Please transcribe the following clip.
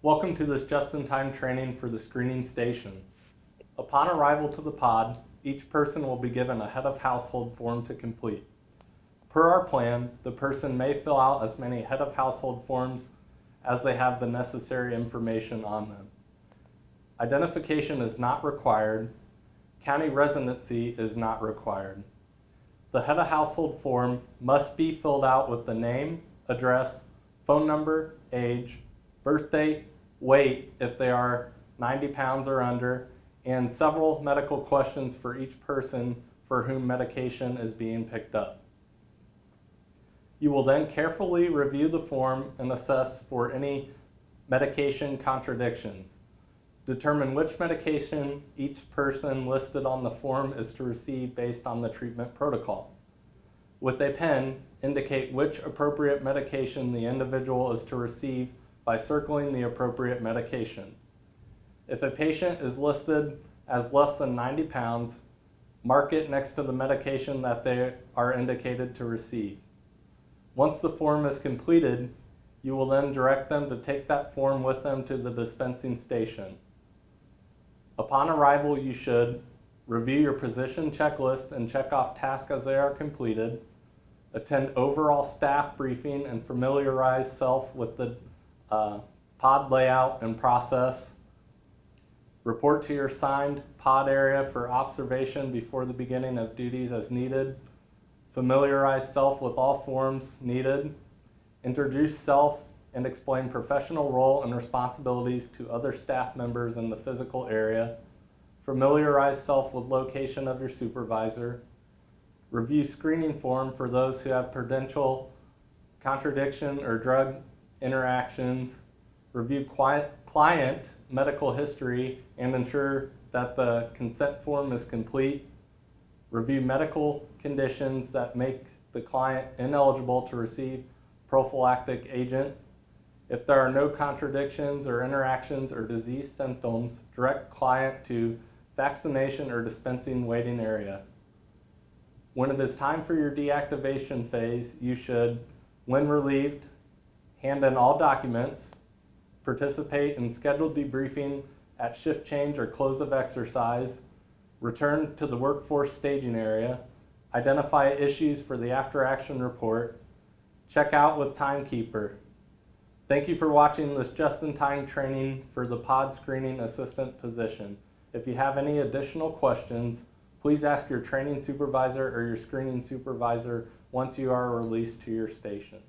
Welcome to this just-in-time training for the screening station. Upon arrival to the pod, each person will be given a head of household form to complete. Per our plan, the person may fill out as many head of household forms as they have the necessary information on them. Identification is not required. County residency is not required. The head of household form must be filled out with the name, address, phone number, age, birth date, weight if they are 90 pounds or under, and several medical questions for each person for whom medication is being picked up. You will then carefully review the form and assess for any medication contradictions. Determine which medication each person listed on the form is to receive based on the treatment protocol. With a pen, indicate which appropriate medication the individual is to receive by circling the appropriate medication. If a patient is listed as less than 90 pounds, mark it next to the medication that they are indicated to receive. Once the form is completed, you will then direct them to take that form with them to the dispensing station. Upon arrival, you should review your position checklist and check off tasks as they are completed, attend overall staff briefing and familiarize self with the pod layout and process, report to your assigned pod area for observation before the beginning of duties as needed, familiarize self with all forms needed, introduce self and explain professional role and responsibilities to other staff members in the physical area, familiarize self with location of your supervisor, review screening form for those who have potential contradiction or drug interactions, review client medical history and ensure that the consent form is complete, review medical conditions that make the client ineligible to receive prophylactic agent. If there are no contradictions or interactions or disease symptoms, direct client to vaccination or dispensing waiting area. When it is time for your deactivation phase, you should, when relieved, hand in all documents, participate in scheduled debriefing at shift change or close of exercise, return to the workforce staging area, identify issues for the after action report, check out with timekeeper. Thank you for watching this just-in-time training for the pod screening assistant position. If you have any additional questions, please ask your training supervisor or your screening supervisor once you are released to your station.